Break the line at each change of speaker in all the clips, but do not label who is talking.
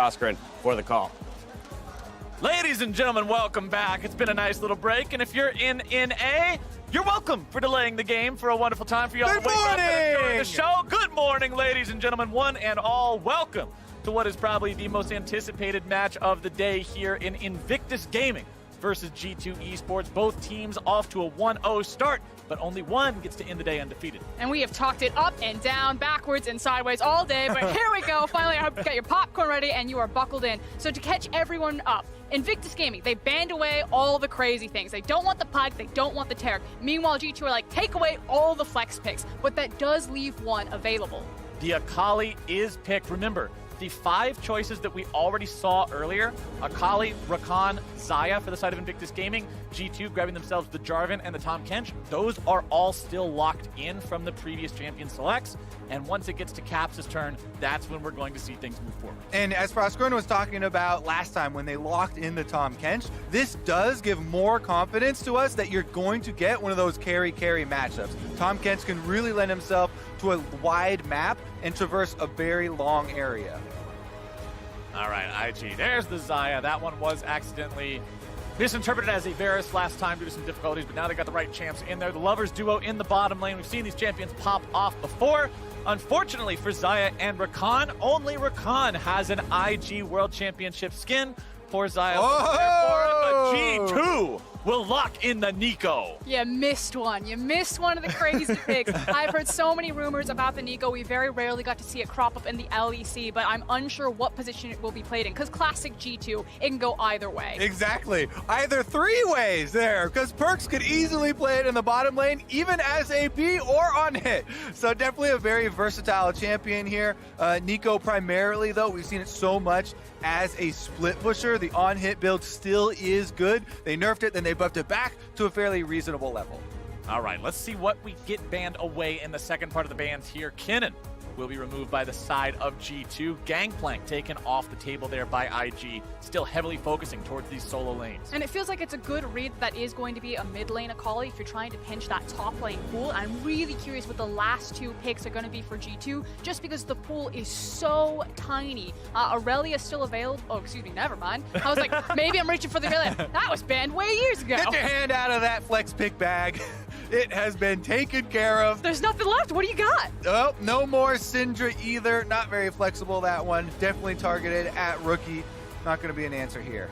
Oskren for the call.
Ladies and gentlemen, welcome back. It's been a nice little break, and if you're in NA, you're welcome for delaying the game for a wonderful time for y'all to wake up and enjoy the show. Good morning, ladies and gentlemen, one and all. Welcome to what is probably the most anticipated match of the day here in Invictus Gaming versus G2 Esports. Both teams off to a 1-0 start, but only one gets to end the day undefeated.
And we have talked it up and down, backwards and sideways all day, but here we go. Finally, I hope you got your popcorn ready and you are buckled in. So to catch everyone up, Invictus Gaming, they banned away all the crazy things. They don't want the Pug, they don't want the Taric. Meanwhile, G2 are like, take away all the flex picks, but that does leave one available.
The Akali is picked. Remember, the 5 choices that we already saw earlier, Akali, Rakan, Xayah for the side of Invictus Gaming, G2 grabbing themselves the Jarvan and the Tahm Kench, those are all still locked in from the previous champion selects, and once it gets to Caps' turn, that's when we're going to see things move forward.
And as Frostgren was talking about last time when they locked in the Tahm Kench, this does give more confidence to us that you're going to get one of those carry-carry matchups. Tahm Kench can really lend himself to a wide map and traverse a very long area.
All right, IG, there's the Xayah. That one was accidentally misinterpreted as a Varus last time due to some difficulties, but now they got the right champs in there. The Lovers duo in the bottom lane. We've seen these champions pop off before. Unfortunately for Xayah and Rakan, only Rakan has an IG World Championship skin. Poor Xayah.
Oh!
Therefore, G2 will lock in the Nico.
You missed one. You missed one of the crazy picks. I've heard so many rumors about the Nico. We very rarely got to see it crop up in the LEC, but I'm unsure what position it will be played in, because classic G2, it can go either way.
Exactly. Either 3 ways there, because Perkz could easily play it in the bottom lane, even as AP or on hit. So definitely a very versatile champion here. Nico primarily, though, we've seen it so much as a split pusher. The on-hit build still is good. They nerfed it, then they buffed it back to a fairly reasonable level.
All right, let's see what we get banned away in the second part of the bans here. Kinnan will be removed by the side of G2. Gangplank taken off the table there by IG, still heavily focusing towards these solo lanes.
And it feels like it's a good read that is going to be a mid lane Akali if you're trying to pinch that top lane pool. I'm really curious what the last 2 picks are going to be for G2, just because the pool is so tiny. Aurelia still available. Oh, excuse me, never mind. I was like, maybe I'm reaching for the Aurelia. That was banned way years ago.
Get your hand out of that flex pick bag. It has been taken care of.
There's nothing left. What do you got?
Oh, no more Syndra either. Not very flexible, that one. Definitely targeted at Rookie. Not going to be an answer here.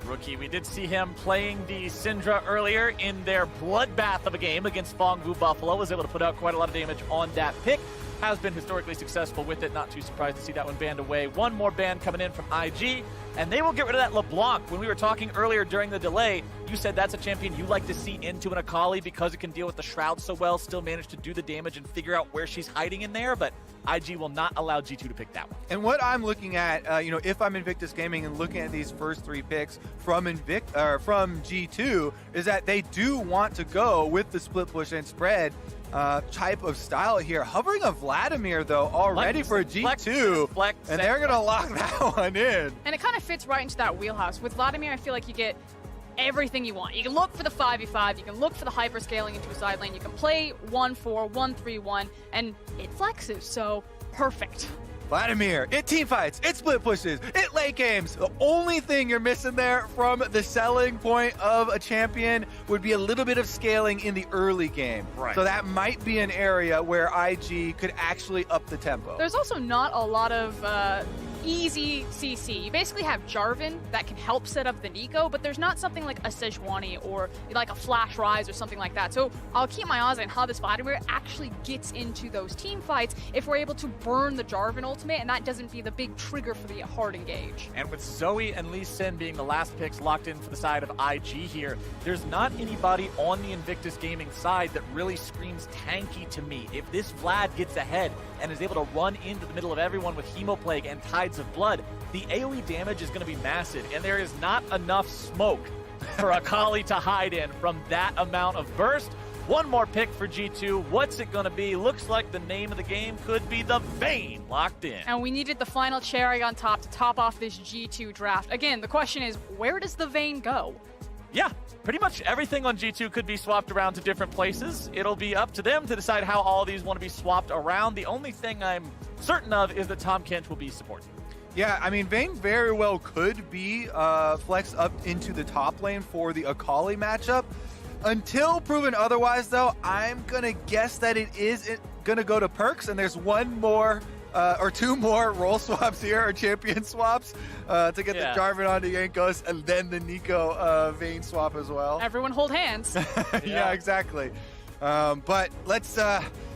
Rookie, we did see him playing the Syndra earlier in their bloodbath of a game against Fongvu Buffalo. Was able to put out quite a lot of damage on that pick. Has been historically successful with it. Not too surprised to see that one banned away. One more ban coming in from IG, and they will get rid of that LeBlanc. When we were talking earlier during the delay, you said that's a champion you like to see into an Akali because it can deal with the Shroud so well, still manage to do the damage and figure out where she's hiding in there, but IG will not allow G2 to pick that one.
And what I'm looking at, if I'm Invictus Gaming and looking at these first 3 picks from G2, is that they do want to go with the split push and spread type of style here. Hovering a Vladimir, though, already for G2, and they're going to lock that one in.
And it kind of fits right into that wheelhouse. With Vladimir, I feel like you get everything you want. You can look for the 5v5, you can look for the hyper-scaling into a side lane, you can play 1-4, 1-3-1, and it flexes, so perfect.
Vladimir, it team fights, it split pushes, it late games. The only thing you're missing there from the selling point of a champion would be a little bit of scaling in the early game.
Right.
So that might be an area where IG could actually up the tempo.
There's also not a lot of easy CC. You basically have Jarvan that can help set up the Nico, but there's not something like a Sejuani or like a Flash Rise or something like that. So I'll keep my eyes on how this Vladimir actually gets into those team fights if we're able to burn the Jarvan ultimate and that doesn't be the big trigger for the hard engage.
And with Zoe and Lee Sin being the last picks locked in for the side of IG here, there's not anybody on the Invictus Gaming side that really screams tanky to me. If this Vlad gets ahead and is able to run into the middle of everyone with Hemoplague and Tides of Blood, the AoE damage is going to be massive, and there is not enough smoke for Akali to hide in from that amount of burst. One more pick for G2. What's it going to be? Looks like the name of the game could be the Vayne locked in.
And we needed the final cherry on top to top off this G2 draft. Again, the question is, where does the Vayne go?
Yeah, pretty much everything on G2 could be swapped around to different places. It'll be up to them to decide how all these want to be swapped around. The only thing I'm certain of is that Tahm Kench will be supported.
Yeah, I mean, Vayne very well could be flexed up into the top lane for the Akali matchup. Until proven otherwise, though, I'm going to guess that it is going to go to Perks, and there's one more or two more role swaps here, or champion swaps, to get the Jarvan onto Jankos, and then the Nico Vayne swap as well.
Everyone hold hands.
Yeah, exactly. But let's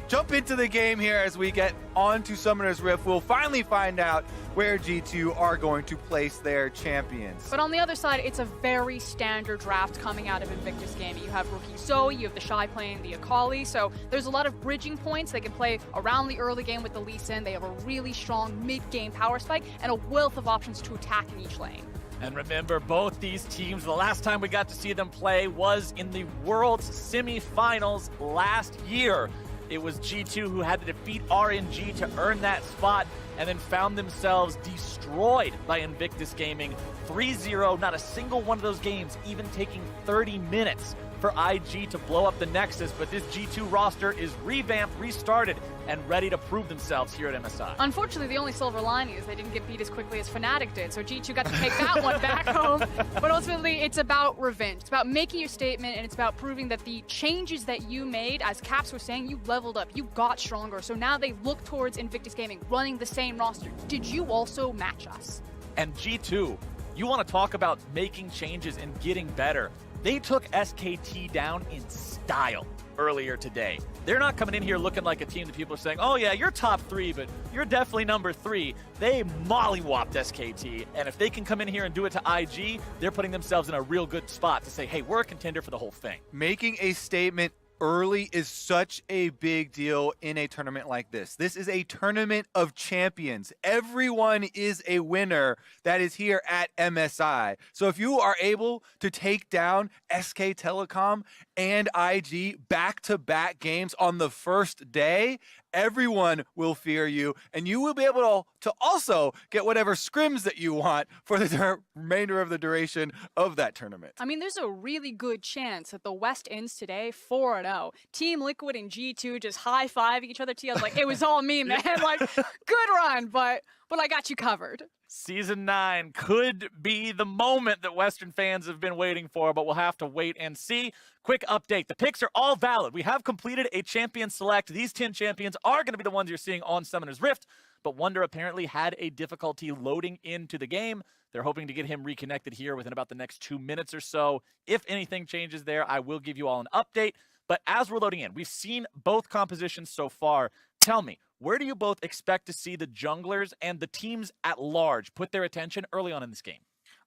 jump into the game here as we get on to Summoner's Rift. We'll finally find out where G2 are going to place their champions.
But on the other side, it's a very standard draft coming out of Invictus Gaming. You have rookie Zoe, you have the Shy playing the Akali, so there's a lot of bridging points. They can play around the early game with the Lee Sin. They have a really strong mid-game power spike and a wealth of options to attack in each lane.
And remember, both these teams, the last time we got to see them play was in the World's semifinals last year. It was G2 who had to defeat RNG to earn that spot, and then found themselves destroyed by Invictus Gaming 3-0. Not a single one of those games even taking 30 minutes for IG to blow up the Nexus, but this G2 roster is revamped, restarted, and ready to prove themselves here at MSI.
Unfortunately, the only silver lining is they didn't get beat as quickly as Fnatic did, so G2 got to take that one back home. But ultimately, it's about revenge. It's about making your statement, and it's about proving that the changes that you made, as Caps was saying, you leveled up, you got stronger. So now they look towards Invictus Gaming, running the same roster. Did you also match us?
And G2, you want to talk about making changes and getting better. They took SKT down in style earlier today. They're not coming in here looking like a team that people are saying, oh yeah, you're top 3, but you're definitely number 3. They mollywopped SKT, and if they can come in here and do it to IG, they're putting themselves in a real good spot to say, hey, we're a contender for the whole thing.
Making a statement early is such a big deal in a tournament like this. This is a tournament of champions. Everyone is a winner that is here at MSI. So if you are able to take down SK Telecom and IG back-to-back games on the first day, everyone will fear you, and you will be able to also get whatever scrims that you want for the remainder of the duration of that tournament.
I mean, there's a really good chance that the West ends today 4-0. Team Liquid and G2 just high-fiving each other. I was like, it was all me, man. Like, good run, but I got you covered.
Season 9 could be the moment that Western fans have been waiting for, but we'll have to wait and see. Quick update. The picks are all valid. We have completed a champion select. These 10 champions are going to be the ones you're seeing on Summoner's Rift, but Wonder apparently had a difficulty loading into the game. They're hoping to get him reconnected here within about the next 2 minutes or so. If anything changes there, I will give you all an update. But as we're loading in, we've seen both compositions so far. Tell me, where do you both expect to see the junglers and the teams at large put their attention early on in this game?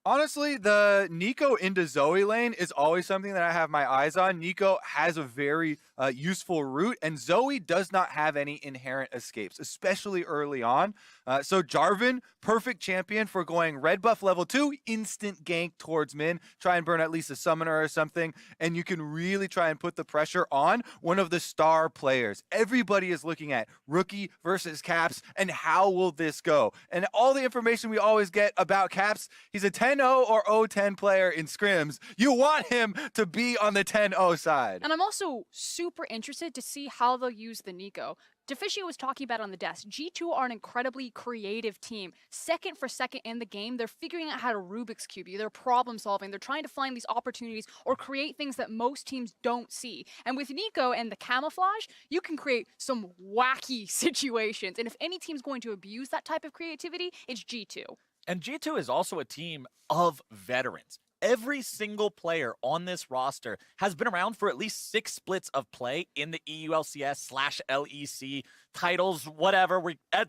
Honestly, the Nico into Zoe lane is always something that I have my eyes on. Nico has a very useful route, and Zoe does not have any inherent escapes, especially early on. So Jarvan, perfect champion for going red buff level 2, instant gank towards min, try and burn at least a summoner or something, and you can really try and put the pressure on one of the star players. Everybody is looking at rookie versus Caps, and how will this go? And all the information we always get about Caps, he's a 10-0 or 0-10 player in scrims. You want him to be on the 10-0 side.
And I'm also super interested to see how they'll use the Nico. Deficio was talking about on the desk. G2 are an incredibly creative team. Second for second in the game, they're figuring out how to Rubik's Cube you. They're problem solving. They're trying to find these opportunities or create things that most teams don't see. And with Nico and the camouflage, you can create some wacky situations. And if any team's going to abuse that type of creativity, it's G2.
And G2 is also a team of veterans. Every single player on this roster has been around for at least 6 splits of play in the EULCS/LEC titles, whatever.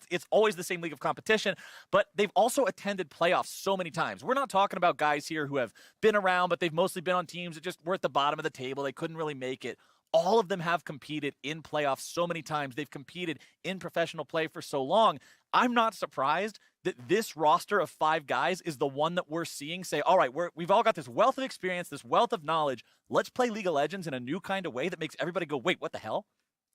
It's always the same league of competition, but they've also attended playoffs so many times. We're not talking about guys here who have been around, but they've mostly been on teams that just were at the bottom of the table. They couldn't really make it. All of them have competed in playoffs so many times. They've competed in professional play for so long. I'm not surprised that this roster of 5 guys is the one that we're seeing say, all right, we've all got this wealth of experience, this wealth of knowledge. Let's play League of Legends in a new kind of way that makes everybody go, wait, what the hell?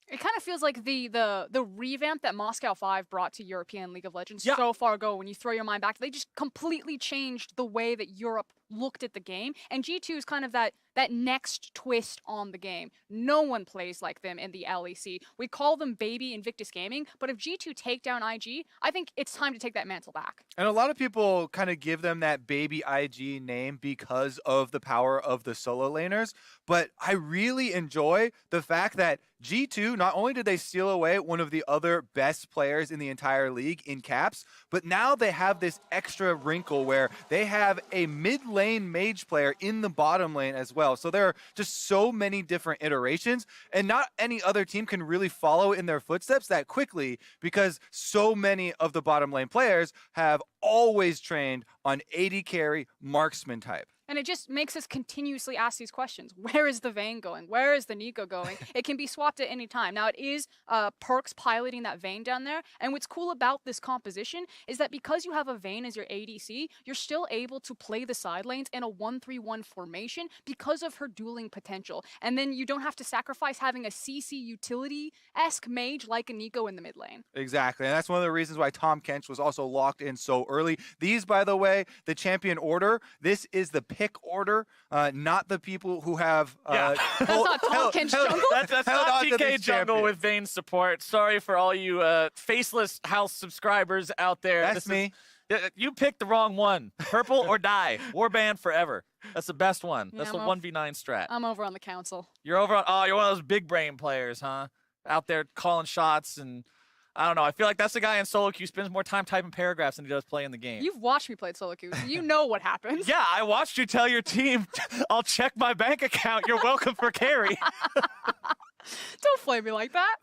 It kind of feels like the revamp that Moscow 5 brought to European League of Legends so far ago. When you throw your mind back, they just completely changed the way that Europe looked at the game. And G2 is kind of that next twist on the game. No one plays like them in the LEC. We call them baby Invictus Gaming, but if G2 take down IG, I think it's time to take that mantle back.
And a lot of people kind of give them that baby IG name because of the power of the solo laners, but I really enjoy the fact that G2, not only did they steal away one of the other best players in the entire league in Caps, but now they have this extra wrinkle where they have a mid lane mage player in the bottom lane as well. So there are just so many different iterations, and not any other team can really follow in their footsteps that quickly because so many of the bottom lane players have always trained on AD carry marksman type.
And it just makes us continuously ask these questions. Where is the Vayne going? Where is the Nico going? It can be swapped at any time. Now, it is Perks piloting that Vayne down there. And what's cool about this composition is that because you have a Vayne as your ADC, you're still able to play the side lanes in a 1-3-1 formation because of her dueling potential. And then you don't have to sacrifice having a CC utility-esque mage like a Nico in the mid lane.
Exactly. And that's one of the reasons why Tom Kench was also locked in so early. These, by the way, the champion order, this is the pick order, not the people who have
That's not Tom Kench jungle.
That's not TK jungle with Vayne support. Sorry for all you faceless house subscribers out there.
That's me.
You picked the wrong one. Purple or die. Warband forever. That's the best one.
Yeah,
That's the 1v9 strat.
I'm over on the council.
You're over on, you're one of those big brain players, huh? Out there calling shots and I don't know. I feel like that's the guy in solo queue spends more time typing paragraphs than he does playing the game.
You've watched me play solo queue, so you know what happens.
Yeah, I watched you tell your team, I'll check my bank account. You're welcome for carry.
Don't flame me like that.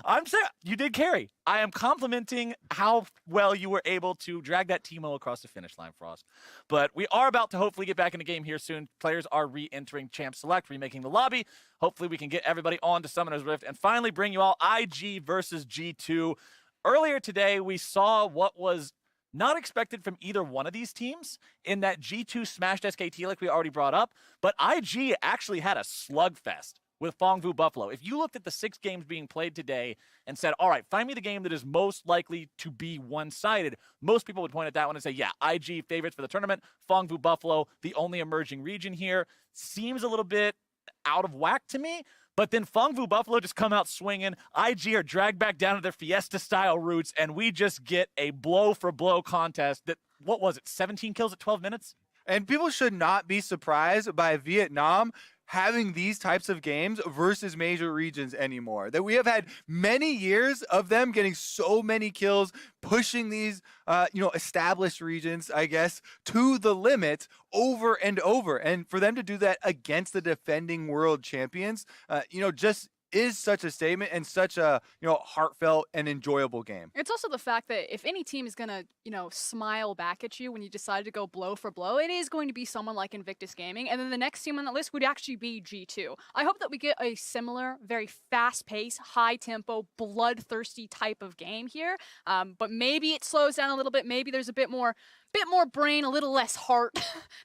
I'm saying you did carry. I am complimenting how well you were able to drag that Teemo across the finish line, Frost. But we are about to hopefully get back in the game here soon. Players are re-entering Champ Select, remaking the lobby. Hopefully we can get everybody on to Summoner's Rift and finally bring you all IG versus G2. Earlier today, we saw what was not expected from either one of these teams in that G2 smashed SKT like we already brought up, but IG actually had a slugfest with Fongvu Buffalo. If you looked at the 6 games being played today and said, all right, find me the game that is most likely to be one-sided, most people would point at that one and say, yeah, IG favorites for the tournament, Fongvu Buffalo, the only emerging region here. Seems a little bit out of whack to me, but then Fongvu Buffalo just come out swinging. IG are dragged back down to their Fiesta-style roots, and we just get a blow-for-blow contest that, what was it, 17 kills at 12 minutes?
And people should not be surprised by Vietnam having these types of games versus major regions anymore. That we have had many years of them getting so many kills, pushing these, established regions, I guess, to the limit over and over. And for them to do that against the defending world champions, just is such a statement and such a heartfelt and enjoyable game.
It's also the fact that if any team is gonna smile back at you when you decide to go blow for blow, it is going to be someone like Invictus Gaming, and then the next team on that list would actually be G2. I hope that we get a similar, very fast-paced, high-tempo, bloodthirsty type of game here, but maybe it slows down a little bit. Maybe there's a bit more brain, a little less heart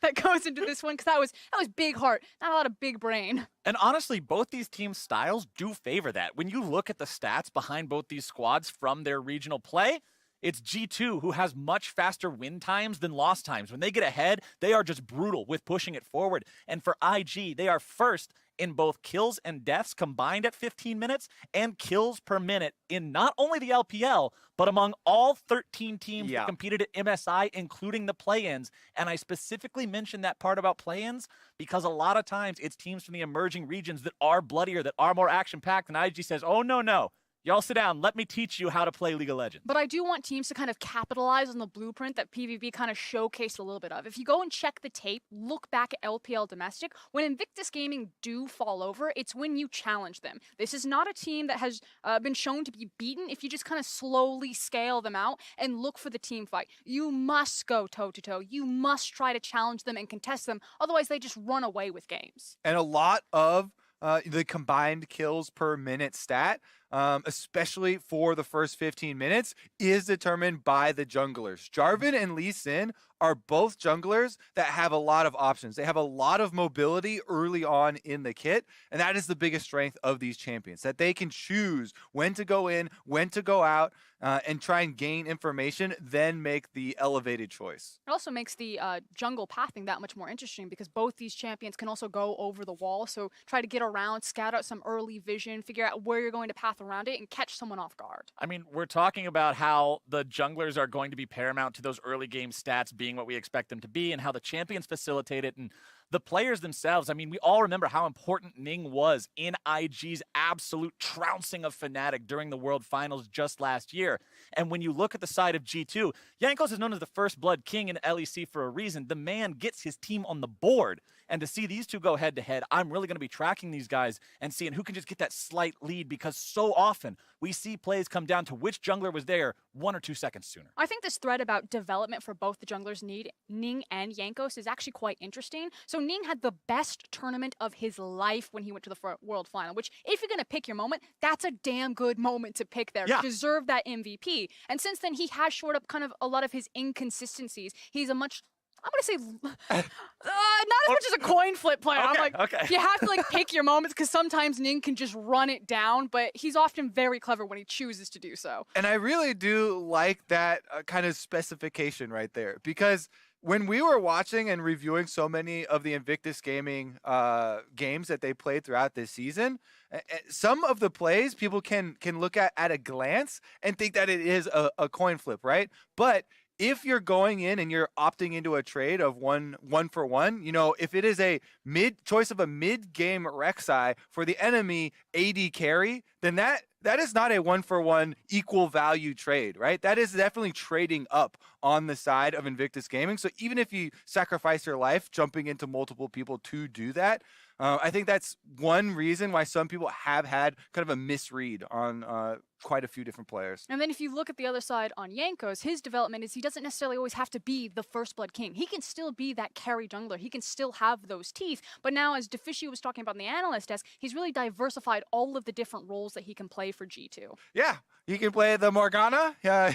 that goes into this one, because that was big heart, not a lot of big brain.
And honestly, both these teams' styles do favor that. When you look at the stats behind both these squads from their regional play, it's G2 who has much faster win times than loss times. When they get ahead, they are just brutal with pushing it forward. And for IG, they are first in both kills and deaths combined at 15 minutes and kills per minute in not only the LPL, but among all 13 teams that competed at MSI, including the play-ins. And I specifically mentioned that part about play-ins because a lot of times it's teams from the emerging regions that are bloodier, that are more action-packed, and IG says, oh, no. Y'all sit down. Let me teach you how to play League of Legends.
But I do want teams to kind of capitalize on the blueprint that PvP kind of showcased a little bit of. If you go and check the tape, look back at LPL Domestic, when Invictus Gaming do fall over, it's when you challenge them. This is not a team that has been shown to be beaten if you just kind of slowly scale them out and look for the team fight. You must go toe-to-toe. You must try to challenge them and contest them. Otherwise, they just run away with games.
And a lot of the combined kills per minute stat especially for the first 15 minutes, is determined by the junglers. Jarvan and Lee Sin are both junglers that have a lot of options. They have a lot of mobility early on in the kit, and that is the biggest strength of these champions, that they can choose when to go in, when to go out, and try and gain information, then make the elevated choice.
It also makes the jungle pathing that much more interesting because both these champions can also go over the wall. So try to get around, scout out some early vision, figure out where you're going to path around it, and catch someone off guard.
I mean, we're talking about how the junglers are going to be paramount to those early game stats being what we expect them to be, and how the champions facilitate it, and the players themselves. I mean, we all remember how important Ning was in IG's absolute trouncing of Fnatic during the World Finals just last year. And when you look at the side of G2, Jankos is known as the first blood king in LEC for a reason. The man gets his team on the board. And to see these two go head-to-head, I'm really going to be tracking these guys and seeing who can just get that slight lead, because so often we see plays come down to which jungler was there 1 or 2 seconds sooner.
I think this thread about development for both the junglers, Ning and Jankos, is actually quite interesting. So Ning had the best tournament of his life when he went to the World Final, which, if you're going to pick your moment, that's a damn good moment to pick there.
Yeah.
To deserve that MVP. And since then, he has shored up kind of a lot of his inconsistencies. He's a much... I'm going to say, not as much as a coin flip player.
Okay,
I'm like,
okay.
you have to like pick your moments, because sometimes Ning can just run it down, but he's often very clever when he chooses to do so.
And I really do like that kind of specification right there, because when we were watching and reviewing so many of the Invictus Gaming games that they played throughout this season, some of the plays people can look at a glance and think that it is a coin flip, right? But if you're going in and you're opting into a trade of one for one, you know, if it is a choice of a mid-game Rek'Sai for the enemy AD carry, then that is not a 1-for-1 equal value trade, right? That is definitely trading up on the side of Invictus Gaming. So even if you sacrifice your life jumping into multiple people to do that, I think that's one reason why some people have had kind of a misread on quite a few different players.
And then if you look at the other side on Jankos, his development is he doesn't necessarily always have to be the first blood king. He can still be that carry jungler. He can still have those teeth. But now, as Deficio was talking about in the analyst desk, he's really diversified all of the different roles that he can play for G2.
Yeah, he can play the Morgana. Yeah,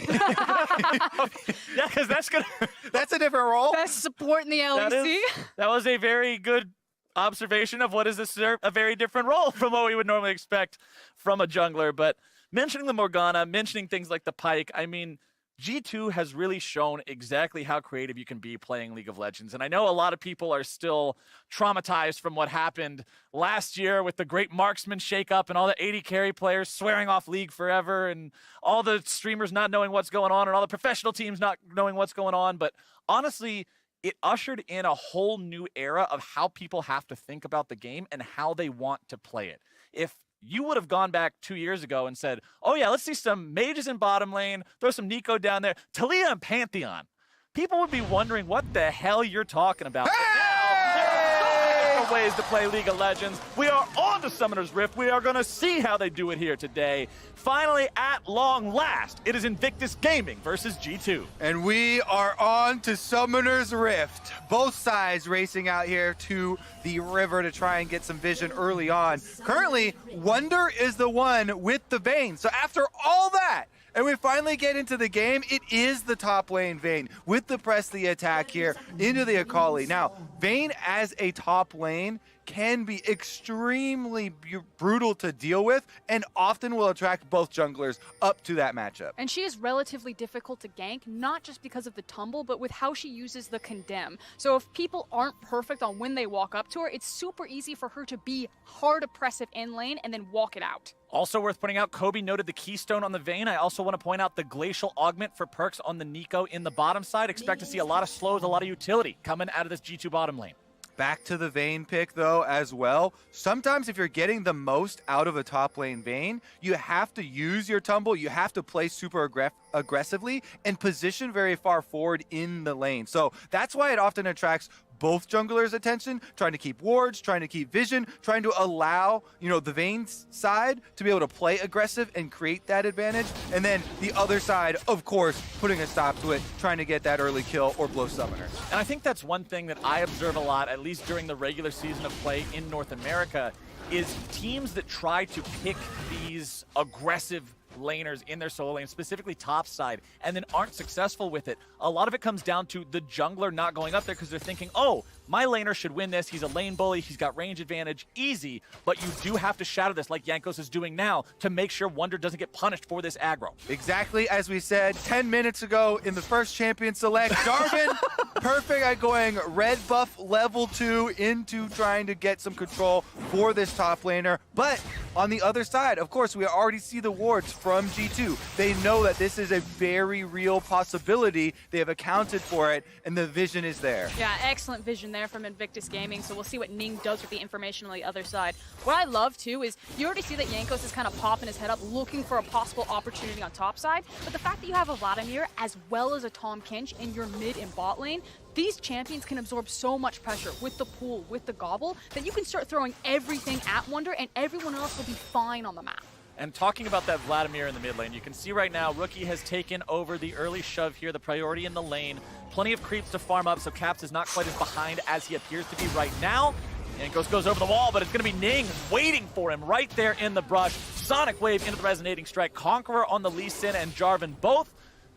Yeah, because
that's a different role.
Best support in the LEC.
That was a very good observation of what is a very different role from what we would normally expect from a jungler. But mentioning the Morgana, mentioning things like the Pike, I mean, G2 has really shown exactly how creative you can be playing League of Legends. And I know a lot of people are still traumatized from what happened last year with the great marksman shakeup and all the 80 carry players swearing off League forever and all the streamers not knowing what's going on and all the professional teams not knowing what's going on. But honestly, it ushered in a whole new era of how people have to think about the game and how they want to play it. If you would have gone back 2 years ago and said, oh yeah, let's see some mages in bottom lane, throw some Nico down there, Talia and Pantheon, people would be wondering what the hell you're talking about. But now, there are so many different ways to play League of Legends. We are on to Summoner's Rift. We are going to see how they do it here today. Finally, at long last, it is Invictus Gaming versus G2.
And we are on to Summoner's Rift. Both sides racing out here to the river to try and get some vision early on. Currently, Wonder is the one with the Vayne. So after all that, and we finally get into the game, it is the top lane Vayne with the press the attack here into the Akali. Now, Vayne as a top lane can be extremely brutal to deal with and often will attract both junglers up to that matchup.
And she is relatively difficult to gank, not just because of the tumble, but with how she uses the condemn. So if people aren't perfect on when they walk up to her, it's super easy for her to be hard oppressive in lane and then walk it out.
Also worth pointing out, Kobe noted the keystone on the Vayne. I also want to point out the glacial augment for perks on the Nico in the bottom side. Expect to see a lot of slows, a lot of utility coming out of this G2 bottom lane.
Back to the Vayne pick, though, as well. Sometimes if you're getting the most out of a top lane Vayne, you have to use your tumble, you have to play super aggressively and position very far forward in the lane. So that's why it often attracts both junglers' attention, trying to keep wards, trying to keep vision, trying to allow, the Vayne side to be able to play aggressive and create that advantage. And then the other side, of course, putting a stop to it, trying to get that early kill or blow summoner.
And I think that's one thing that I observe a lot, at least during the regular season of play in North America, is teams that try to pick these aggressive laners in their solo lane, specifically top side, and then aren't successful with it. A lot of it comes down to the jungler not going up there because they're thinking, oh, my laner should win this. He's a lane bully. He's got range advantage. Easy. But you do have to shadow this like Jankos is doing now to make sure Wunder doesn't get punished for this aggro.
Exactly as we said 10 minutes ago in the first champion select. Darvin, perfect at going red buff level 2 into trying to get some control for this top laner. But on the other side, of course, we already see the wards from G2. They know that this is a very real possibility. They have accounted for it, and the vision is there.
Yeah, excellent vision there from Invictus Gaming, so we'll see what Ning does with the information on the other side. What I love, too, is you already see that Jankos is kind of popping his head up, looking for a possible opportunity on top side, but the fact that you have a Vladimir as well as a Tom Kinch in your mid and bot lane, these champions can absorb so much pressure with the pool, with the gobble, that you can start throwing everything at Wunder and everyone else will be fine on the map.
And talking about that Vladimir in the mid lane, you can see right now Rookie has taken over the early shove here, the priority in the lane. Plenty of creeps to farm up, so Caps is not quite as behind as he appears to be right now. Jankos goes over the wall, but it's going to be Ning waiting for him right there in the brush. Sonic Wave into the Resonating Strike. Conqueror on the Lee Sin and Jarvan both.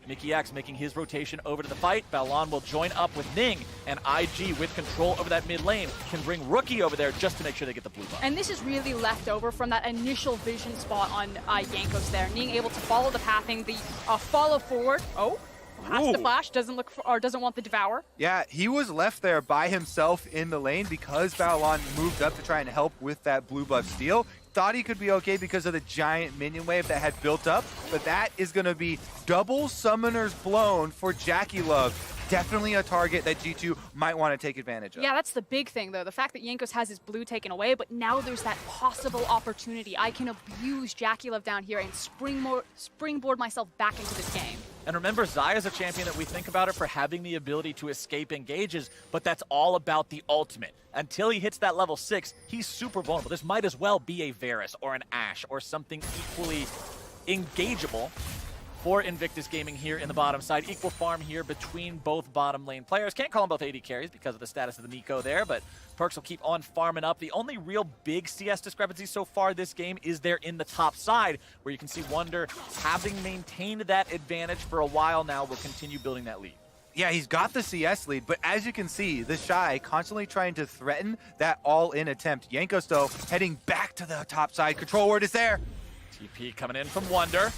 Mickey X making his rotation over to the fight. Balon will join up with Ning, and IG with control over that mid lane can bring Rookie over there just to make sure they get the blue buff.
And this is really left over from that initial vision spot on Jankos there. Ning able to follow the pathing, the follow forward. Oh, has the flash, doesn't look for, or doesn't want the devour.
Yeah, he was left there by himself in the lane because Balon moved up to try and help with that blue buff steal. Thought he could be okay because of the giant minion wave that had built up, but that is going to be double summoners blown for Jackie Love. Definitely a target that G2 might want to take advantage of.
Yeah, that's the big thing, though. The fact that Jankos has his blue taken away, but now there's that possible opportunity. I can abuse Jackie Love down here and springboard myself back into this game.
And remember, Xayah's a champion that we think about it for having the ability to escape engages, but that's all about the ultimate. Until he hits that level 6, he's super vulnerable. This might as well be a Varus or an Ashe or something equally engageable for Invictus Gaming here in the bottom side. Equal farm here between both bottom lane players. Can't call them both AD carries because of the status of the Nico there, but Perks will keep on farming up. The only real big CS discrepancy so far this game is there in the top side, where you can see Wunder, having maintained that advantage for a while now, will continue building that lead.
Yeah, he's got the CS lead, but as you can see, the Shy constantly trying to threaten that all-in attempt. Jankos, though, heading back to the top side. Control word is there.
TP coming in from Wunder.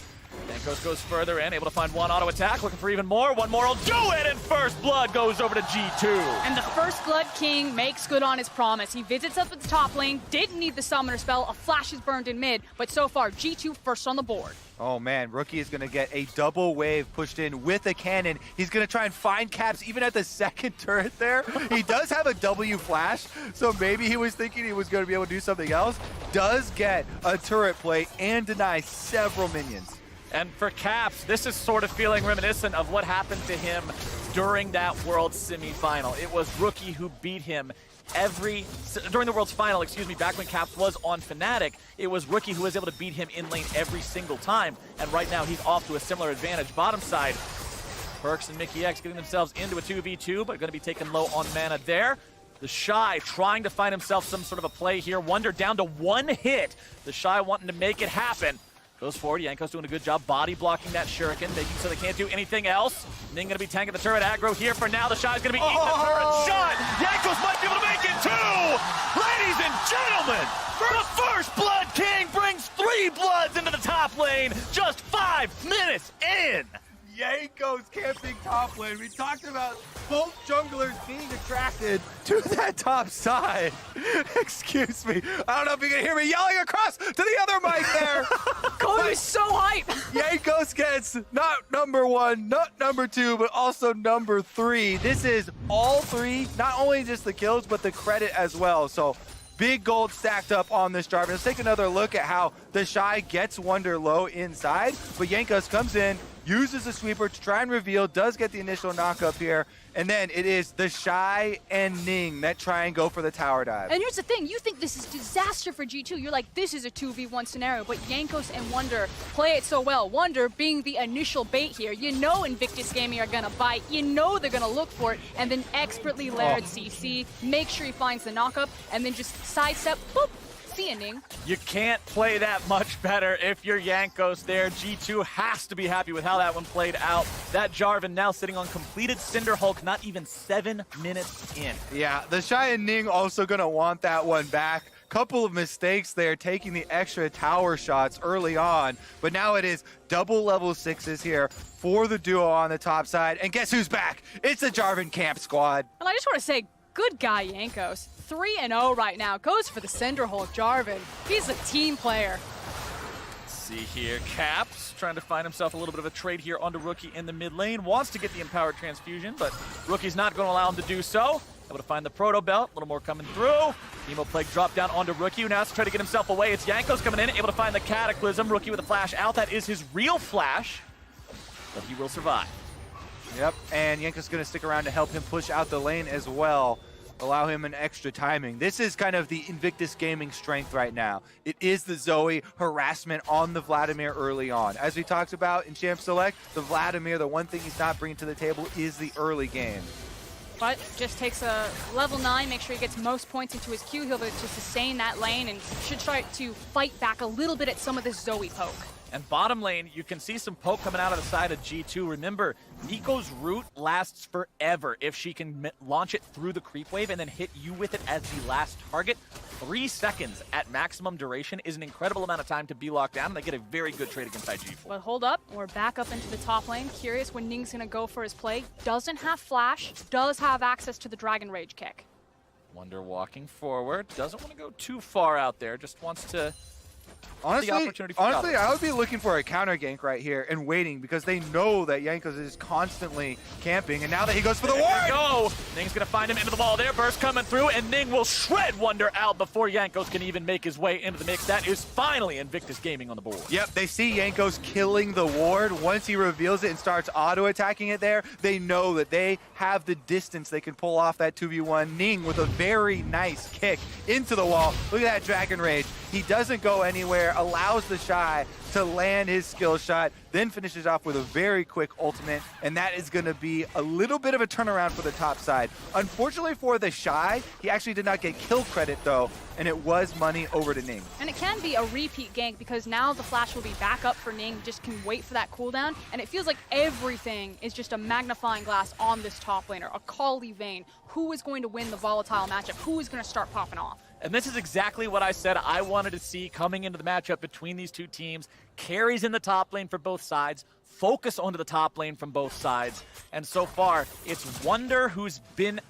Jankos goes further in, able to find one auto attack, looking for even more. One more will do it, and First Blood goes over to G2.
And the First Blood King makes good on his promise. He visits up at the top lane, didn't need the summoner spell, a flash is burned in mid, but so far, G2 first on the board.
Oh man, Rookie is going to get a double wave pushed in with a cannon. He's going to try and find Caps even at the second turret there. He does have a W flash, so maybe he was thinking he was going to be able to do something else. Does get a turret play and deny several minions.
And for Caps, this is sort of feeling reminiscent of what happened to him during that World semifinal. It was Rookie who beat him during the World's final, back when Caps was on Fnatic. It was Rookie who was able to beat him in lane every single time, and right now he's off to a similar advantage. Bottom side, Perks and Mickey X getting themselves into a 2v2, but going to be taken low on mana there. The Shy trying to find himself some sort of a play here. Wunder down to one hit. The Shy wanting to make it happen. Goes forward, Jankos doing a good job body blocking that Shuriken, making so they can't do anything else. Ning gonna be tanking the turret aggro here for now. The Shy's gonna be eating the turret shot. Jankos might be able to make it too! Ladies and gentlemen, the First Blood King brings 3 bloods into the top lane just 5 minutes in.
Jankos camping top lane. We talked about both junglers being attracted to that top side. Excuse me. I don't know if you can hear me yelling across to the other mic there.
Cody is so hype.
Jankos gets not number 1, not number 2, but also number 3. This is all 3, not only just the kills, but the credit as well. So big gold stacked up on this Jarvan. Let's take another look at how the Shy gets Wunder low inside, but Jankos comes in, uses the sweeper to try and reveal, does get the initial knock up here, and then it is the Shy and Ning that try and go for the tower dive.
And here's the thing, you think this is disaster for G2. You're like, this is a 2v1 scenario, but Jankos and Wunder play it so well. Wunder being the initial bait here. You know Invictus Gaming are gonna bite, you know they're gonna look for it, and then expertly layered CC, make sure he finds the knock up, and then just sidestep, boop, See ya, Ning.
You can't play that much better if you're Jankos there. G2 has to be happy with how that one played out. That Jarvan now sitting on completed Cinder Hulk, not even 7 minutes in.
Yeah, the Shy and Ning also going to want that one back. Couple of mistakes there, taking the extra tower shots early on, but now it is double level 6s here for the duo on the top side. And guess who's back? It's the Jarvan camp squad.
And I just want to say, good guy, Jankos. 3-0 right now. Goes for the Cinder Hulk, Jarvan. He's a team player.
See here, Caps trying to find himself a little bit of a trade here onto Rookie in the mid lane. Wants to get the Empowered Transfusion, but Rookie's not going to allow him to do so. Able to find the Proto Belt, a little more coming through. Emo Plague drop down onto Rookie, who now has to try to get himself away. It's Jankos coming in, able to find the Cataclysm. Rookie with a flash out. That is his real flash, but he will survive.
Yep, and Jankos is going to stick around to help him push out the lane as well. Allow him an extra timing. This is kind of the Invictus Gaming strength right now. It is the Zoe harassment on the Vladimir early on. As we talked about in Champ Select, the Vladimir, the one thing he's not bringing to the table is the early game.
But just takes a level 9, make sure he gets most points into his Q. He'll be able to sustain that lane and should try to fight back a little bit at some of this Zoe poke.
And bottom lane, you can see some poke coming out of the side of G2. Remember, Nico's root lasts forever if she can launch it through the creep wave and then hit you with it as the last target. 3 seconds at maximum duration is an incredible amount of time to be locked down, and they get a very good trade against IG4.
But hold up, we're back up into the top lane. Curious when Ning's gonna go for his play. Doesn't have flash, does have access to the Dragon Rage kick.
Wonder walking forward, doesn't want to go too far out there, just wants to...
Honestly, I would be looking for a counter gank right here and waiting because they know that Jankos is constantly camping, and now that he goes for the ward!
There you go! Ning's gonna find him into the wall there, burst coming through, and Ning will shred Wonder out before Jankos can even make his way into the mix. That is finally Invictus Gaming on the board.
Yep, they see Jankos killing the ward. Once he reveals it and starts auto-attacking it there, they know that they have the distance they can pull off that 2v1. Ning with a very nice kick into the wall. Look at that Dragon Rage. He doesn't go anywhere, allows the Shy to land his skill shot, then finishes off with a very quick ultimate, and that is going to be a little bit of a turnaround for the top side. Unfortunately for the Shy, he actually did not get kill credit though, and it was money over to Ning.
And it can be a repeat gank because now the flash will be back up for Ning, just can wait for that cooldown, and it feels like everything is just a magnifying glass on this top laner, a Kali Vayne. Who is going to win the volatile matchup? Who is going to start popping off?
And this is exactly what I said I wanted to see coming into the matchup between these two teams. Carries in the top lane for both sides, focus onto the top lane from both sides. And so far, it's Wonder who's been,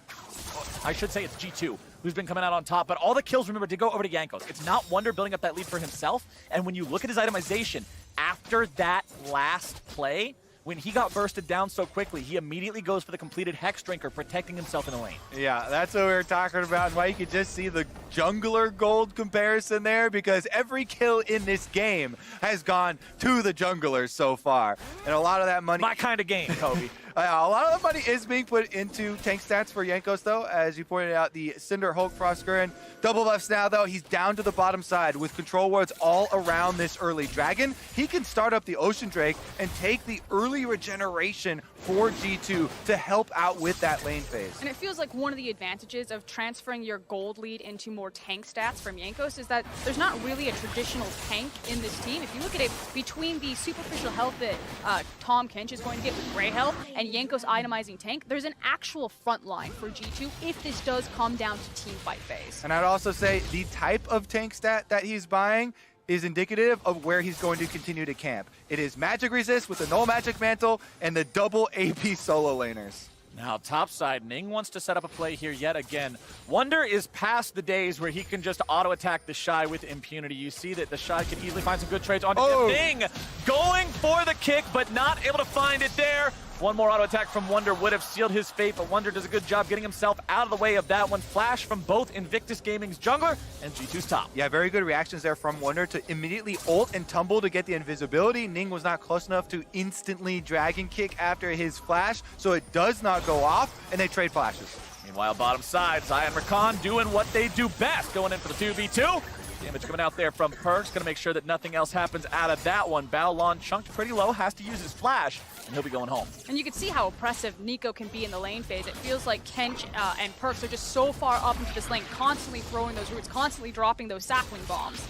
I should say it's G2, who's been coming out on top. But all the kills, remember, did go over to Jankos. It's not Wonder building up that lead for himself. And when you look at his itemization, after that last play, when he got bursted down so quickly, he immediately goes for the completed Hex Drinker, protecting himself in the lane.
Yeah, that's what we were talking about, and why you could just see the jungler gold comparison there, because every kill in this game has gone to the junglers so far. And a lot of that money...
My kind of game, Kobe.
A lot of the money is being put into tank stats for Jankos, though. As you pointed out, the Cinder Hulk Frostgurn. Double buffs now, though. He's down to the bottom side with control wards all around this early dragon. He can start up the Ocean Drake and take the early regeneration for G2 to help out with that lane phase.
And it feels like one of the advantages of transferring your gold lead into more tank stats from Jankos is that there's not really a traditional tank in this team. If you look at it, between the superficial health that Tom Kench is going to get with Grey Health and Jankos itemizing tank, there's an actual front line for G2 if this does come down to team fight phase.
And I'd also say the type of tank stat that he's buying is indicative of where he's going to continue to camp. It is magic resist with the null magic mantle and the double AP solo laners.
Now, topside, Ning wants to set up a play here yet again. Wonder is past the days where he can just auto-attack the Shy with impunity. You see that the Shy can easily find some good trades onto Ning. Going for the kick, but not able to find it there. One more auto attack from Wonder would have sealed his fate, but Wonder does a good job getting himself out of the way of that one. Flash from both Invictus Gaming's jungler and G2's top.
Yeah, very good reactions there from Wonder to immediately ult and tumble to get the invisibility. Ning was not close enough to instantly dragon kick after his flash, so it does not go off, and they trade flashes.
Meanwhile, bottom side, Xayah and Rakan doing what they do best, going in for the 2v2. Damage coming out there from Perks. Gonna make sure that nothing else happens out of that one. Balon chunked pretty low, has to use his flash, and he'll be going home.
And you can see how oppressive Nico can be in the lane phase. It feels like Kench and Perks are just so far up into this lane, constantly throwing those roots, constantly dropping those sapling bombs.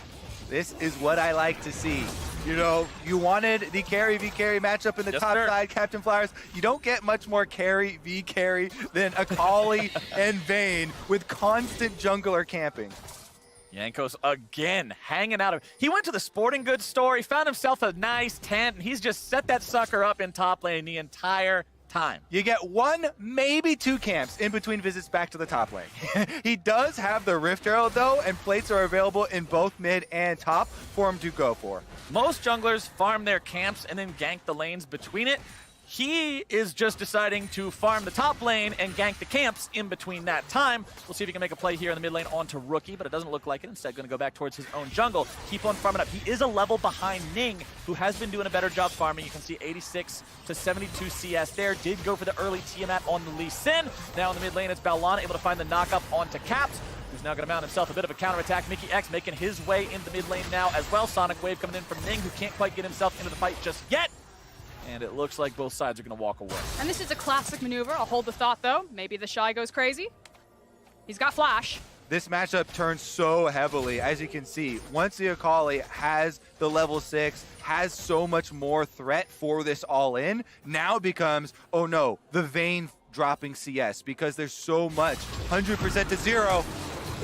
This is what I like to see. You know, you wanted the carry v carry matchup in the top side, Captain Flowers. You don't get much more carry v carry than Akali and Vayne with constant jungler camping.
Jankos again hanging out of. He went to the sporting goods store. He found himself a nice tent, and he's just set that sucker up in top lane the entire time.
You get one, maybe two camps in between visits back to the top lane. He does have the Rift Herald though, and plates are available in both mid and top for him to go for.
Most junglers farm their camps and then gank the lanes between it. He is just deciding to farm the top lane and gank the camps in between that time. We'll see if he can make a play here in the mid lane onto Rookie, but it doesn't look like it. Instead, going to go back towards his own jungle. Keep on farming up. He is a level behind Ning, who has been doing a better job farming. You can see 86 to 72 CS there. Did go for the early Tiamat on the Lee Sin. Now in the mid lane, it's Balon able to find the knock-up onto Caps, who's now going to mount himself a bit of a counterattack. Mickey X making his way into the mid lane now as well. Sonic Wave coming in from Ning, who can't quite get himself into the fight just yet. And it looks like both sides are going to walk away.
And this is a classic maneuver. I'll hold the thought, though. Maybe the Shy goes crazy. He's got flash.
This matchup turns so heavily, as you can see. Once the Akali has the level 6, has so much more threat for this all-in, now it becomes, oh no, the Vayne dropping CS, because there's so much. 100% to 0.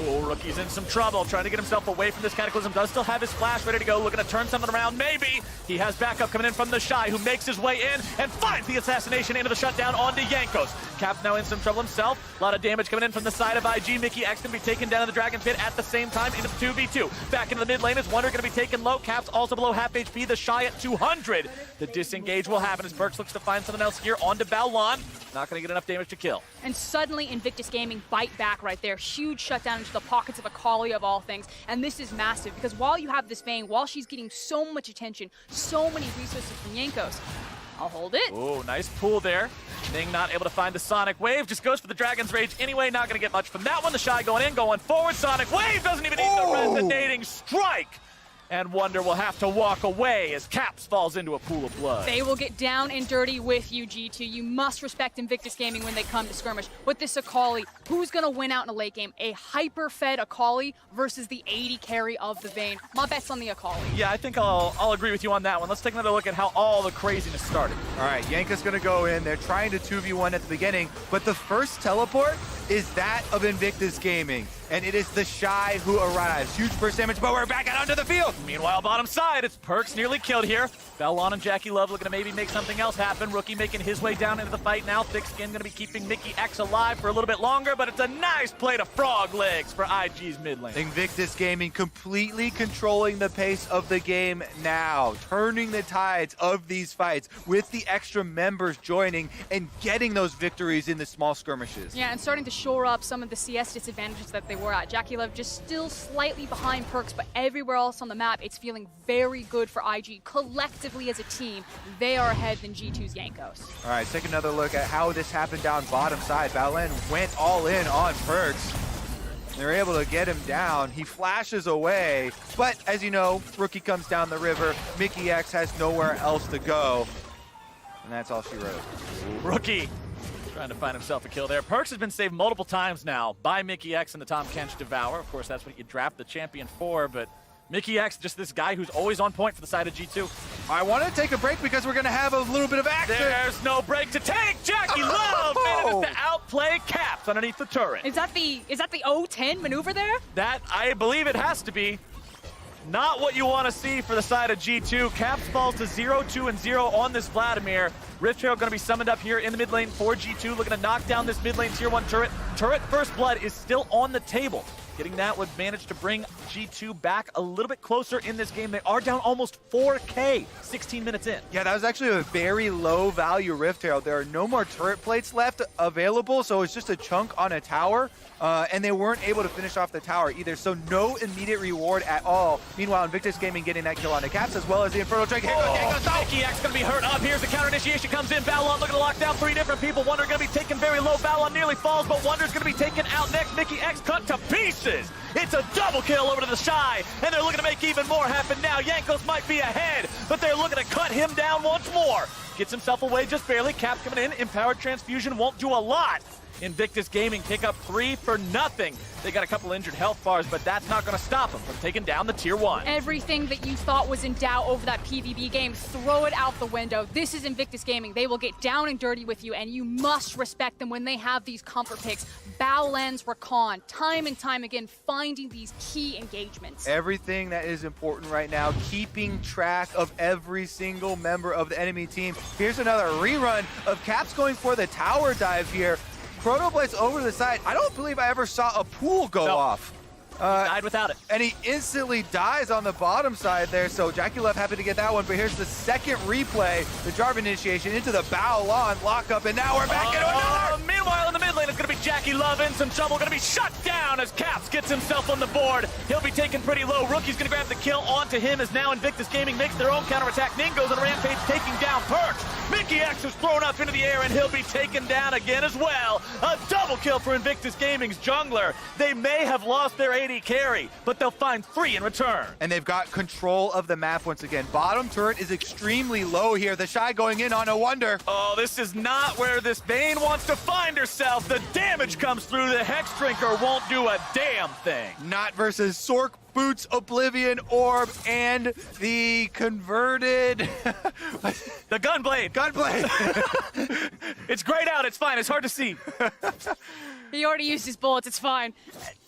Oh, Rookie's in some trouble, trying to get himself away from this Cataclysm. Does still have his flash ready to go, looking to turn something around, maybe. He has backup coming in from the Shy, who makes his way in and finds the assassination into the shutdown onto Jankos. Cap now in some trouble himself. A lot of damage coming in from the side of IG. Mickey X going to be taken down in the Dragon Pit at the same time into the 2v2. Back into the mid lane is Wonder going to be taken low. Cap's also below half HP. The Shy at 200. The disengage will happen as Perks looks to find something else here onto Balon. Not going to get enough damage to kill.
And suddenly Invictus Gaming bite back right there. Huge shutdown into the pockets of Akali of all things. And this is massive because while you have this Vayne, while she's getting so much attention, so many resources from Jankos, I'll hold it.
Oh, nice pull there. Ning not able to find the Sonic Wave. Just goes for the Dragon's Rage anyway. Not going to get much from that one. The Shy going in, going forward. Sonic Wave doesn't even need the resonating strike. And Wonder will have to walk away as Caps falls into a pool of blood.
They will get down and dirty with you, G2. You must respect Invictus Gaming when they come to skirmish. With this Akali, who's going to win out in a late game? A hyper-fed Akali versus the 80 carry of the Vayne. My bet's on the Akali.
Yeah, I think I'll agree with you on that one. Let's take another look at how all the craziness started.
All right, Yanka's going to go in. They're trying to 2v1 at the beginning, but the first teleport is that of Invictus Gaming, and it is the Shy who arrives. Huge burst damage, but we're back out onto the field.
Meanwhile, bottom side, it's Perks nearly killed here. Balon and Jackie Love looking to maybe make something else happen. Rookie making his way down into the fight now. Thick Skin going to be keeping Mickey X alive for a little bit longer, but it's a nice play to frog legs for IG's mid lane.
Invictus Gaming completely controlling the pace of the game now, turning the tides of these fights with the extra members joining and getting those victories in the small skirmishes.
Yeah, and starting to shore up some of the CS disadvantages that they were at. Jackie Love just still slightly behind Perks, but everywhere else on the map, it's feeling very good for IG. Collectively as a team, they are ahead than G2's Jankos.
All right, take another look at how this happened down bottom side. Balin went all in on Perks. They're able to get him down. He flashes away, but as you know, Rookie comes down the river. Mickey X has nowhere else to go, and that's all she wrote.
Rookie trying to find himself a kill there. Perks has been saved multiple times now by Mickey X and the Tahm Kench Devour. Of course, that's what you draft the champion for, but Mickey X, just this guy who's always on point for the side of G2.
I want to take a break because we're going to have a little bit of action.
There's no break to take. Jackie Love manages to outplay Caps underneath the turret.
Is that the 0-10 maneuver there?
That, I believe it has to be. Not what you want to see for the side of G2. Caps falls to 0-2 and 0 on this Vladimir. Rift Trail going to be summoned up here in the mid lane for G2, looking to knock down this mid lane tier 1 turret. Turret First Blood is still on the table. Getting that would manage to bring G2 back a little bit closer in this game. They are down almost 4K 16 minutes in.
Yeah, that was actually a very low value Rift Herald. There are no more turret plates left available, so it's just a chunk on a tower. And they weren't able to finish off the tower either, so no immediate reward at all. Meanwhile, Invictus Gaming getting that kill on the Caps as well as the Infernal Drake.
Mickey X going to be hurt up. Here's the counter initiation comes in. Balon looking to lock down 3 different people. Wonder going to be taken very low. Balon nearly falls, but Wonder's going to be taken out next. Mickey X cut to pieces. forces. It's a double kill over to the Shy, and they're looking to make even more happen now. Jankos might be ahead, but they're looking to cut him down once more. Gets himself away just barely. Cap coming in. Empowered Transfusion won't do a lot. Invictus Gaming pick up 3 for nothing. They got a couple injured health bars, but that's not going to stop them from taking down the Tier 1.
Everything that you thought was in doubt over that PvP game, throw it out the window. This is Invictus Gaming. They will get down and dirty with you, and you must respect them when they have these comfort picks. Bow Lens Recon, time and time again, finding these key engagements.
Everything that is important right now, keeping track of every single member of the enemy team. Here's another rerun of Caps going for the tower dive here. Chronoblast over to the side. I don't believe I ever saw a pool go off.
Died without it.
And he instantly dies on the bottom side there, so Jackie Love happy to get that one, but here's the second replay, the Jarvan initiation into the Bao Lawn lockup, and now we're back into another!
Meanwhile, in the mid lane, it's going to be Jackie Love in some trouble, going to be shut down as Caps gets himself on the board. He'll be taken pretty low. Rookie's going to grab the kill onto him as now Invictus Gaming makes their own counterattack. Ning goes on a rampage, taking down Perks. Mickey X is thrown up into the air, and he'll be taken down again as well. A double kill for Invictus Gaming's jungler. They may have lost their AD carry, but they'll find 3 in return.
And they've got control of the map once again. Bottom turret is extremely low here. The Shy going in on a wonder.
Oh, this is not where this Bane wants to find herself. The damage comes through. The Hex Drinker won't do a damn thing.
Not versus Sork, Boots, Oblivion Orb, and the converted...
The Gunblade.
Gunblade.
It's grayed out. It's fine. It's hard to see.
He already used his bullets, it's fine.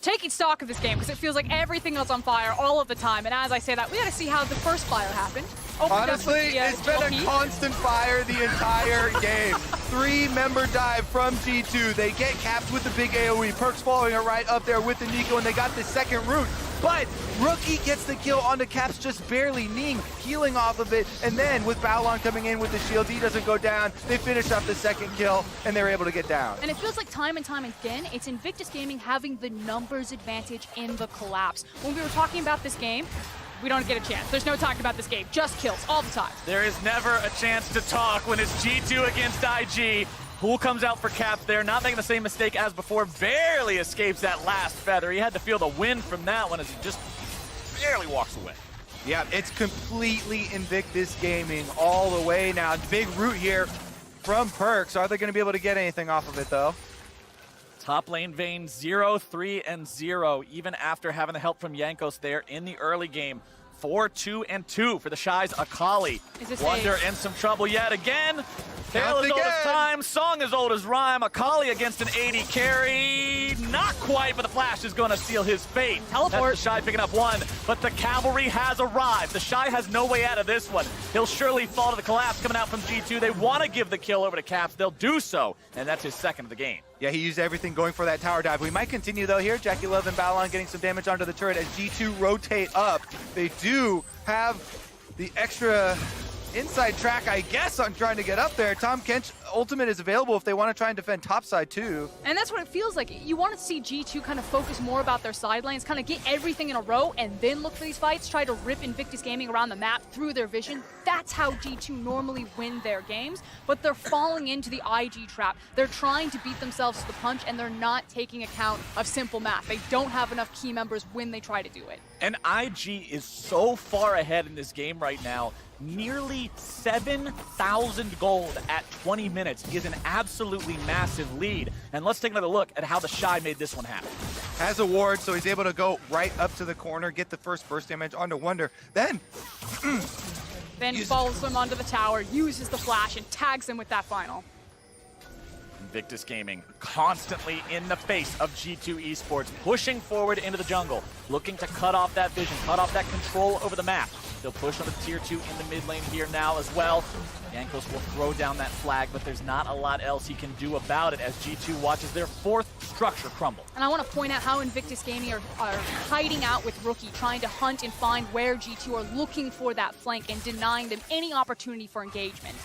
Taking stock of this game, because it feels like everything else on fire all of the time, and as I say that, we gotta see how the first fire happened.
Honestly, it's been a constant fire the entire game. 3-member dive from G2. They get capped with the big AoE. Perks following it right up there with the Nico, and they got the second root. But Rookie gets the kill onto Caps just barely. Ning healing off of it, and then with Baolon coming in with the shield, he doesn't go down. They finish up the second kill, and they're able to get down.
And it feels like time and time again, it's Invictus Gaming having the numbers advantage in the collapse. When we were talking about this game, we don't get a chance. There's no talking about this game. Just kills all the time.
There is never a chance to talk when it's G2 against IG. Pool comes out for Caps there, not making the same mistake as before. Barely escapes that last feather. He had to feel the wind from that one as he just barely walks away.
Yeah, it's completely Invictus Gaming all the way now. Big root here from Perks. Are they going to be able to get anything off of it, though?
Top lane Vayne 0, 3, and 0, even after having the help from Jankos there in the early game. 4, 2, and 2 for the Shy's Akali. Wonder in some trouble yet again. Tale as old as time, song as old as rhyme. Akali against an 80 carry. Not quite, but the Flash is going to seal his fate.
Teleport.
That's the Shy picking up 1, but the cavalry has arrived. The Shy has no way out of this one. He'll surely fall to the collapse coming out from G2. They want to give the kill over to Caps. They'll do so, and that's his second of the game.
Yeah, he used everything going for that tower dive. We might continue, though, here. Jackie Love and Baolon getting some damage onto the turret as G2 rotate up. They do have the extra inside track, I guess, on trying to get up there. Tom Kench ultimate is available if they want to try and defend topside, too.
And that's what it feels like. You want to see G2 kind of focus more about their side lanes, kind of get everything in a row, and then look for these fights, try to rip Invictus Gaming around the map through their vision. That's how G2 normally win their games, but they're falling into the IG trap. They're trying to beat themselves to the punch, and they're not taking account of simple math. They don't have enough key members when they try to do it.
And IG is so far ahead in this game right now. Nearly 7,000 gold at 20 minutes is an absolutely massive lead. And let's take another look at how the Shy made this one happen.
Has a ward, so he's able to go right up to the corner, get the first burst damage onto Wonder. Then
follows him onto the tower, uses the flash, and tags him with that final.
Invictus Gaming constantly in the face of G2 Esports, pushing forward into the jungle, looking to cut off that vision, cut off that control over the map. They'll push on the tier 2 in the mid lane here now as well. Jankos will throw down that flag, but there's not a lot else he can do about it as G2 watches their 4th structure crumble.
And I want to point out how Invictus Gaming are hiding out with Rookie, trying to hunt and find where G2 are looking for that flank and denying them any opportunity for engagement.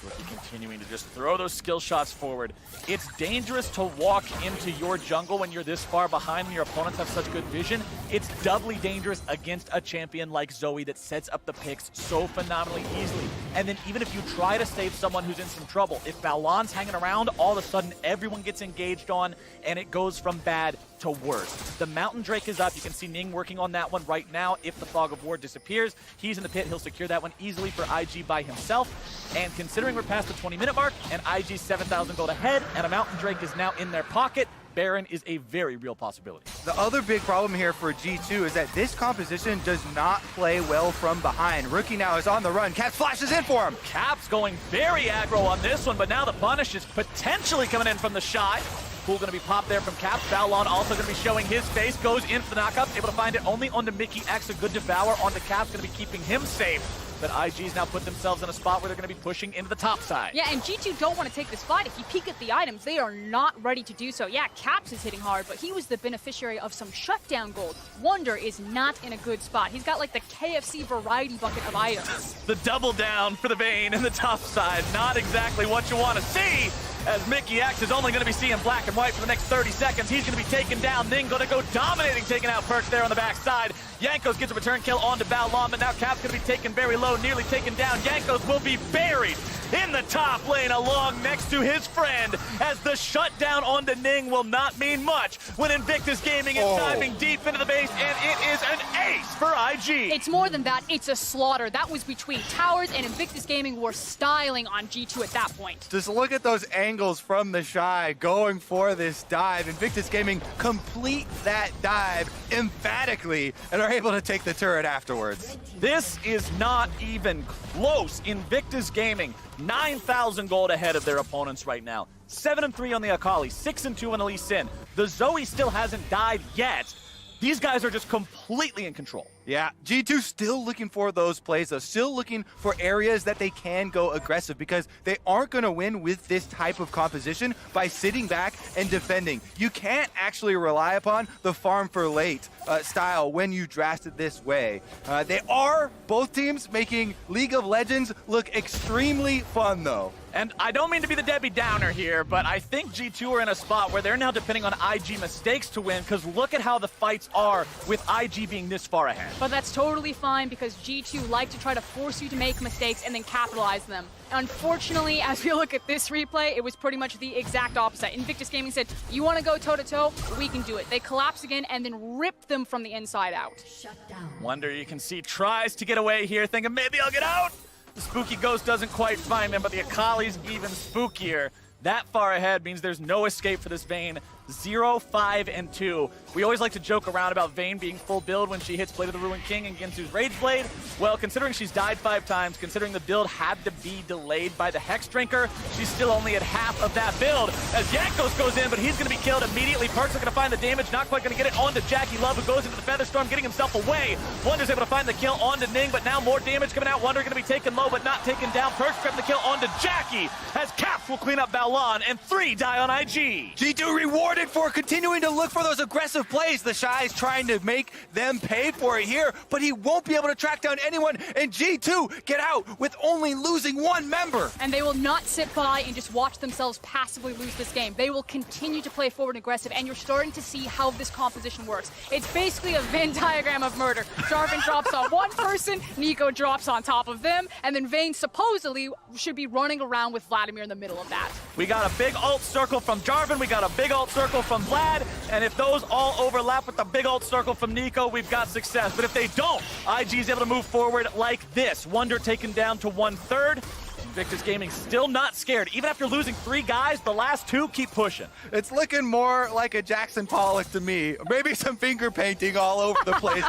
Rookie continuing to just throw those skill shots forward. It's dangerous to walk into your jungle when you're this far behind and your opponents have such good vision. It's doubly dangerous against a champion like Zoe that sets up the picks so phenomenally easily. And then even if you try to save someone who's in some trouble, if Balon's hanging around, all of a sudden everyone gets engaged on and it goes from bad to worse. The Mountain Drake is up. You can see Ning working on that one right now. If the Fog of War disappears, he's in the pit. He'll secure that one easily for IG by himself. And considering we're past the 20-minute mark and IG's 7,000 gold ahead and a Mountain Drake is now in their pocket, Baron is a very real possibility.
The other big problem here for G2 is that this composition does not play well from behind. Rookie now is on the run. Caps flashes in for him.
Caps going very aggro on this one, but now the punish is potentially coming in from the Shy. Pool going to be popped there from Caps. Balon also going to be showing his face. Goes in for the knockup. Able to find it only onto Mickey X. A good devour onto Caps. Going to be keeping him safe. But IG's now put themselves in a spot where they're going to be pushing into the top side.
Yeah, and G2 don't want to take this fight. If you peek at the items, they are not ready to do so. Yeah, Caps is hitting hard, but he was the beneficiary of some shutdown gold. Wonder is not in a good spot. He's got like the KFC variety bucket of items.
The double down for the Vayne in the top side. Not exactly what you want to see, as Mickey X is only going to be seeing black and white for the next 30 seconds. He's going to be taken down. Ning going to go dominating, taking out Perks there on the backside. Yankos gets a return kill onto Balon, but now Cap's going to be taken very low, nearly taken down. Yankos will be buried in the top lane along next to his friend, as the shutdown onto Ning will not mean much when Invictus Gaming is diving deep into the base, and it is an ace for IG.
It's more than that, it's a slaughter. That was between Towers and Invictus Gaming were styling on G2 at that point.
Just look at those angles from the Shy going for this dive. Invictus Gaming complete that dive emphatically and are able to take the turret afterwards.
This is not even close. Invictus Gaming, 9,000 gold ahead of their opponents right now. 7-3 on the Akali, 6-2 on the Lee Sin. The Zoe still hasn't died yet. These guys are just completely in control.
Yeah, G2 still looking for those plays, though. Still looking for areas that they can go aggressive, because they aren't going to win with this type of composition by sitting back and defending. You can't actually rely upon the farm for late style when you draft it this way. They are, both teams, making League of Legends look extremely fun, though.
And I don't mean to be the Debbie Downer here, but I think G2 are in a spot where they're now depending on IG mistakes to win, because look at how the fights are with IG being this far ahead.
But that's totally fine, because G2 like to try to force you to make mistakes and then capitalize them. Unfortunately, as we look at this replay, it was pretty much the exact opposite. Invictus Gaming said, you want to go toe-to-toe? We can do it. They collapse again and then rip them from the inside out.
Shut down.
Wonder, you can see, tries to get away here, thinking maybe I'll get out. The Spooky Ghost doesn't quite find him, but the Akali's even spookier. That far ahead means there's no escape for this Vayne. 0-5-2. We always like to joke around about Vayne being full build when she hits Blade of the Ruined King and Ginsu's Rage Blade. Well, considering she's died 5 times, considering the build had to be delayed by the Hex Drinker, she's still only at half of that build. As Yankos goes in, but he's going to be killed immediately. Perks are going to find the damage, not quite going to get it onto Jackie Love, who goes into the Featherstorm, getting himself away. Wonder's able to find the kill onto Ning, but now more damage coming out. Wonder going to be taken low, but not taken down. Perks grabbing the kill onto Jackie, as Caps will clean up Balon, and 3 die on IG.
G2 rewarded for continuing to look for those aggressive plays. The Shy's trying to make them pay for it here, but he won't be able to track down anyone, and G2 get out with only losing 1 member.
And they will not sit by and just watch themselves passively lose this game. They will continue to play forward and aggressive, and you're starting to see how this composition works. It's basically a Venn diagram of murder. Jarvan drops on one person, Nico drops on top of them, and then Vayne supposedly should be running around with Vladimir in the middle of that.
We got a big ult circle from Jarvan, we got a big ult circle from Vlad, and if those all overlap with the big ult circle from Nico, we've got success. But if they don't, IG's able to move forward like this. Wonder taken down to 1/3. Invictus Gaming still not scared. Even after losing 3 guys, the last 2 keep pushing.
It's looking more like a Jackson Pollock to me. Maybe some finger painting all over the place,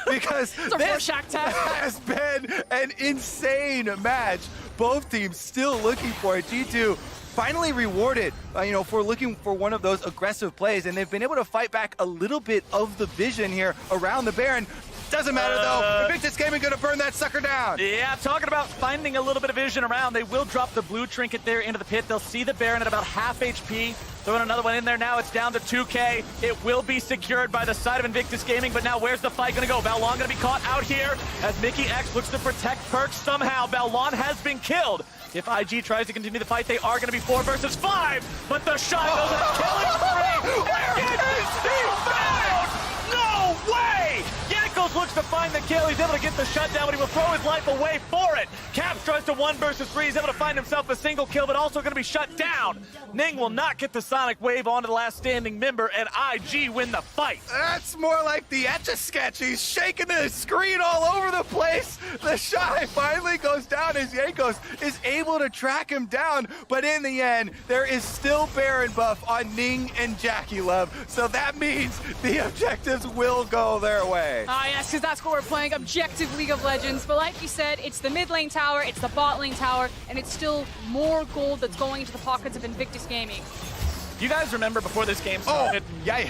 because this has been an insane match. Both teams still looking for it. G2 finally rewarded, for looking for one of those aggressive plays, and they've been able to fight back a little bit of the vision here around the Baron. Doesn't matter though, Invictus Gaming gonna burn that sucker down.
Yeah, talking about finding a little bit of vision around, they will drop the blue trinket there into the pit. They'll see the Baron at about half HP. Throwing another one in there now, it's down to 2K. It will be secured by the side of Invictus Gaming, but now where's the fight gonna go? Balon gonna be caught out here as Mickey X looks to protect Perks somehow. Balon has been killed. If IG tries to continue the fight, they are going to be 4 versus 5, but the shot goes in a killing spree. Where is he found? No way! Jankos looks to find the kill. He's able to get the shutdown, but he will throw his life away for it. Caps tries to 1 versus 3. He's able to find himself a single kill, but also going to be shut down. Ning will not get the Sonic Wave onto the last standing member, and IG win the fight.
That's more like the Etch-a-Sketch. He's shaking the screen all over the place. The Shy finally goes down as Jankos is able to track him down, but in the end, there is still Baron buff on Ning and Jackie Love, so that means the objectives will go their way.
Ah, yes, because that's what we're playing, objective League of Legends. But like you said, it's the mid lane tower, it's the bot lane tower, and it's still more gold that's going into the pockets of Invictus Gaming.
You guys remember before this game started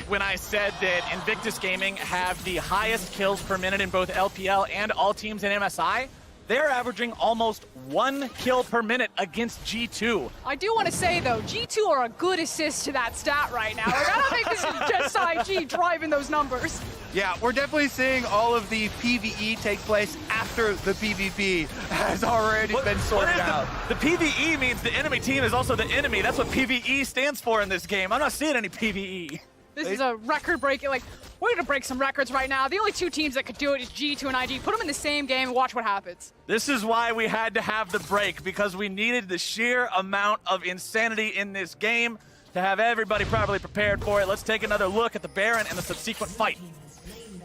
when I said that Invictus Gaming have the highest kills per minute in both LPL and all teams in MSI? They're averaging almost 1 kill per minute against G2.
I do want to say, though, G2 are a good assist to that stat right now. Like, I don't think this is just IG driving those numbers.
Yeah, we're definitely seeing all of the PvE take place after the PvP has already been sorted out.
The PvE means the enemy team is also the enemy. That's what PvE stands for in this game. I'm not seeing any PvE.
This is a record-breaking, like, we're going to break some records right now. The only 2 teams that could do it is G2 and IG. Put them in the same game and watch what happens.
This is why we had to have the break, because we needed the sheer amount of insanity in this game to have everybody properly prepared for it. Let's take another look at the Baron and the subsequent fight.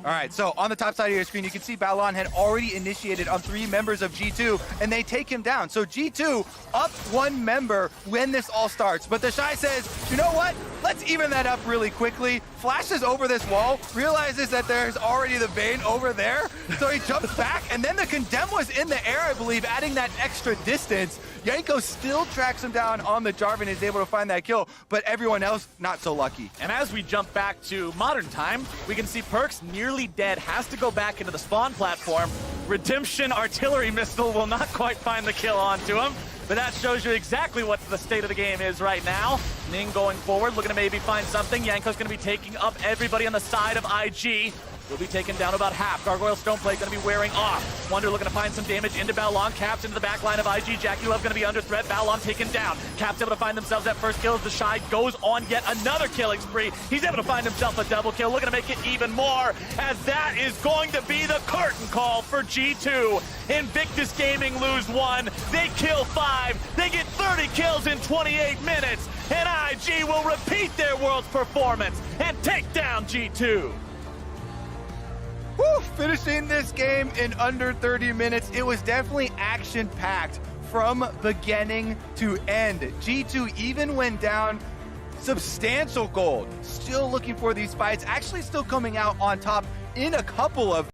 All right, so on the top side of your screen, you can see Balon had already initiated on 3 members of G2, and they take him down. So G2 up 1 member when this all starts. But the Shy says, you know what? Let's even that up really quickly. Flashes over this wall, realizes that there's already the Vayne over there. So he jumps back, and then the Condemn was in the air, I believe, adding that extra distance. Yanko still tracks him down on the Jarvan, is able to find that kill, but everyone else not so lucky.
And as we jump back to modern time, we can see Perks nearly dead, has to go back into the spawn platform. Redemption Artillery Missile will not quite find the kill onto him, but that shows you exactly what the state of the game is right now. Ning going forward, looking to maybe find something. Yanko's going to be taking up everybody on the side of IG. Will be taken down about half. Gargoyle Stoneplate going to be wearing off. Wonder looking to find some damage into Balon. Caps into the back line of IG. Jackie Love going to be under threat. Balon taken down. Caps able to find themselves that first kill as the Shy goes on yet another killing spree. He's able to find himself a double kill. Looking to make it even more, as that is going to be the curtain call for G2. Invictus Gaming lose 1. They kill 5. They get 30 kills in 28 minutes. And IG will repeat their world's performance and take down G2.
Woo, finishing this game in under 30 minutes. It was definitely action-packed from beginning to end. G2 even went down substantial gold. Still looking for these fights, actually still coming out on top in a couple of